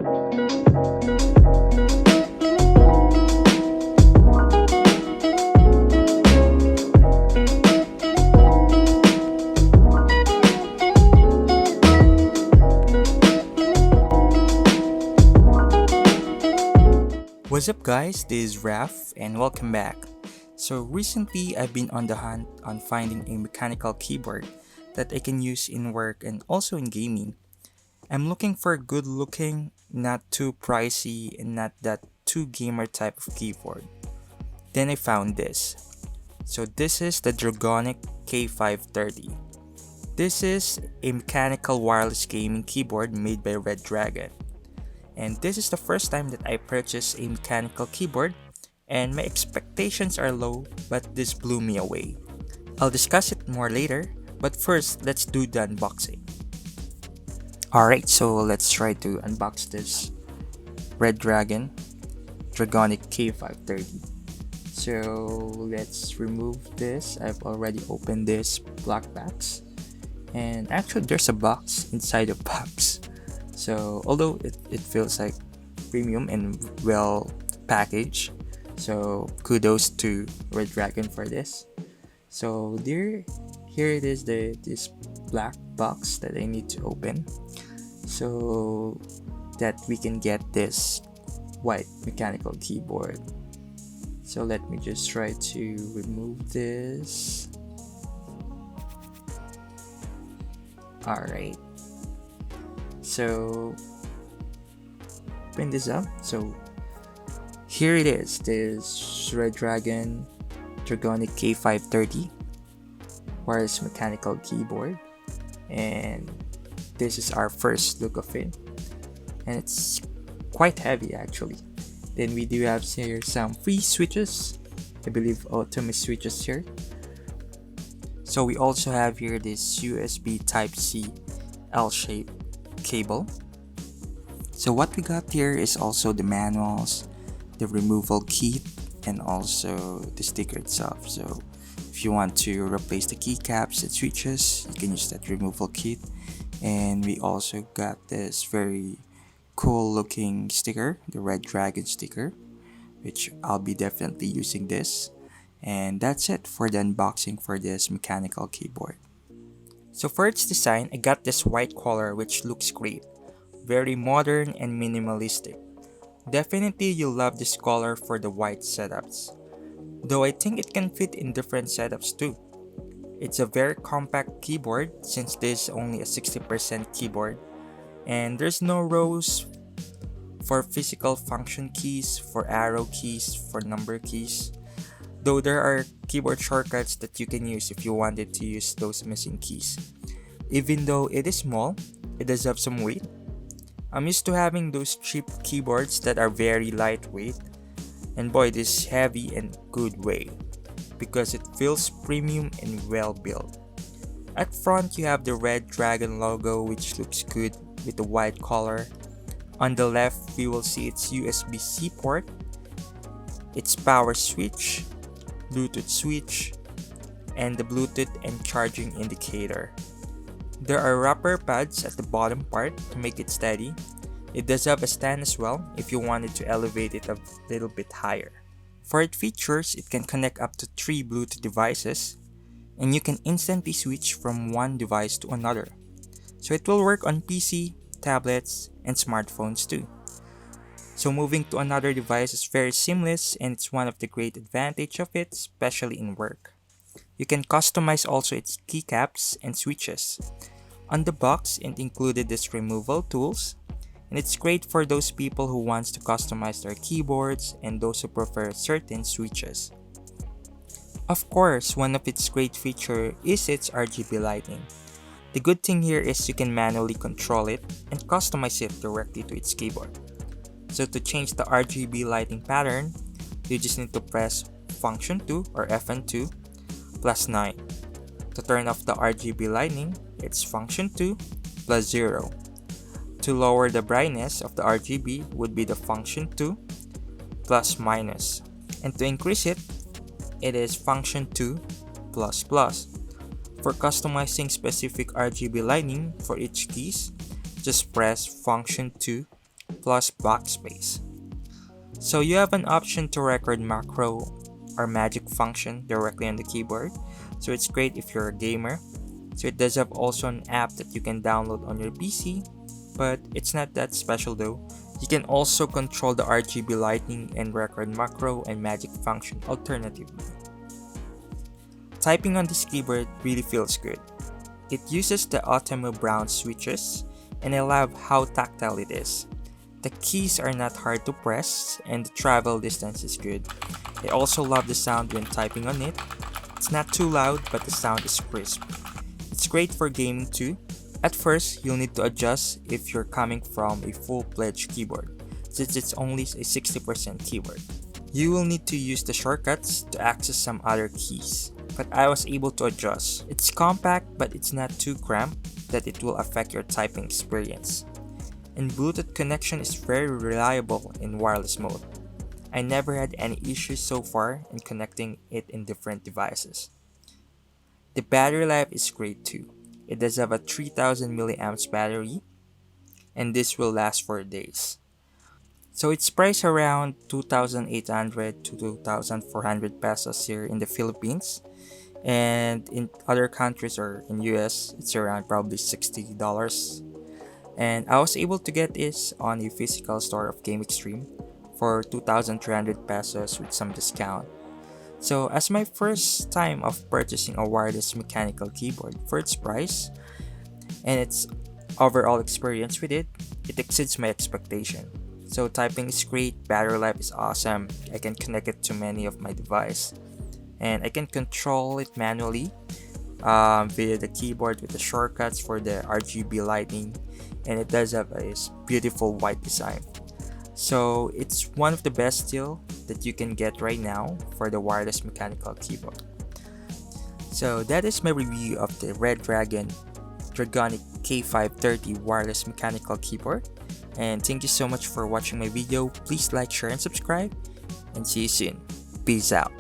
What's up guys, this is Raf and welcome back. So recently I've been on the hunt on finding a mechanical keyboard that I can use in work and also in gaming. I'm looking for a good looking, not too pricey and not that too gamer type of keyboard. Then I found this. So this is the Dragonic K530. This is a mechanical wireless gaming keyboard made by Redragon. And this is the first time that I purchased a mechanical keyboard, and my expectations are low, but this blew me away. I'll discuss it more later, but first let's do the unboxing. Alright, so let's try to unbox this Redragon Dragonic K530. So let's remove this. I've already opened this black box, and actually there's a box inside the box. So although it feels like premium and well packaged, so kudos to Redragon for this. So here it is, this black box that I need to open so that we can get this white mechanical keyboard. So let me just try to remove this. Alright. So open this up. So here it is, this Redragon Dragonic K530 wireless mechanical keyboard, and this is our first look of it, and it's quite heavy actually. Then we do have here some free switches, I believe automatic switches here. So we also have here this USB Type-C L-shaped cable. So what we got here is also the manuals, the removal kit, and also the sticker itself. So if you want to replace the keycaps and switches, you can use that removal kit. And we also got this very cool looking sticker, the Redragon sticker, which I'll be definitely using this. And that's it for the unboxing for this mechanical keyboard. So for its design, I got this white color which looks great, very modern and minimalistic. Definitely you'll love this color for the white setups, though I think it can fit in different setups too. It's a very compact keyboard since this is only a 60% keyboard, and there's no rows for physical function keys, for arrow keys, for number keys. Though there are keyboard shortcuts that you can use if you wanted to use those missing keys. Even though it is small, it does have some weight. I'm used to having those cheap keyboards that are very lightweight, and boy, this is heavy in a good way because it feels premium and well built. At front you have the Redragon logo, which looks good with the white color. On the left we will see its USB-C port, its power switch, Bluetooth switch, and the Bluetooth and charging indicator. There are rubber pads at the bottom part to make it steady. It does have a stand as well if you wanted to elevate it a little bit higher. For its features, it can connect up to 3 Bluetooth devices, and you can instantly switch from one device to another. So it will work on PC, tablets, and smartphones too. So moving to another device is very seamless, and it's one of the great advantage of it, especially in work. You can customize also its keycaps and switches. On the box, it included this removal tools, and it's great for those people who wants to customize their keyboards and those who prefer certain switches. Of course, one of its great feature is its RGB lighting. The good thing here is you can manually control it and customize it directly to its keyboard. So to change the RGB lighting pattern, you just need to press function 2 or FN2 plus 9. To turn off the RGB lighting, it's function 2 plus 0. To lower the brightness of the RGB would be the function 2 plus minus. And to increase it, it is function 2 plus plus. For customizing specific RGB lighting for each keys, just press function 2 plus backspace. So you have an option to record macro or magic function directly on the keyboard. So it's great if you're a gamer. So it does have also an app that you can download on your PC, but it's not that special though. You can also control the RGB lighting and record macro and magic function alternatively. Typing on this keyboard really feels good. It uses the Automo brown switches, and I love how tactile it is. The keys are not hard to press, and the travel distance is good. I also love the sound when typing on it. It's not too loud, but the sound is crisp. It's great for gaming too. At first, you'll need to adjust if you're coming from a full-fledged keyboard, since it's only a 60% keyboard. You will need to use the shortcuts to access some other keys, but I was able to adjust. It's compact, but it's not too cramped that it will affect your typing experience. And Bluetooth connection is very reliable in wireless mode. I never had any issues so far in connecting it in different devices. The battery life is great too. It does have a 3000 mAh battery, and this will last for days. So it's priced around 2,800 to 2,400 pesos here in the Philippines, and in other countries or in US it's around probably $60. And I was able to get this on a physical store of Game Extreme for 2,300 pesos with some discount. So as my first time of purchasing a wireless mechanical keyboard for its price and its overall experience with it, it exceeds my expectation. So typing is great, battery life is awesome, I can connect it to many of my devices, and I can control it manually via the keyboard with the shortcuts for the RGB lighting, and it does have a beautiful white design. So it's one of the best deal that you can get right now for the wireless mechanical keyboard. So that is my review of the Redragon Dragonic K530 wireless mechanical keyboard, and thank you so much for watching my video. Please like, share, and subscribe, and see you soon. Peace out.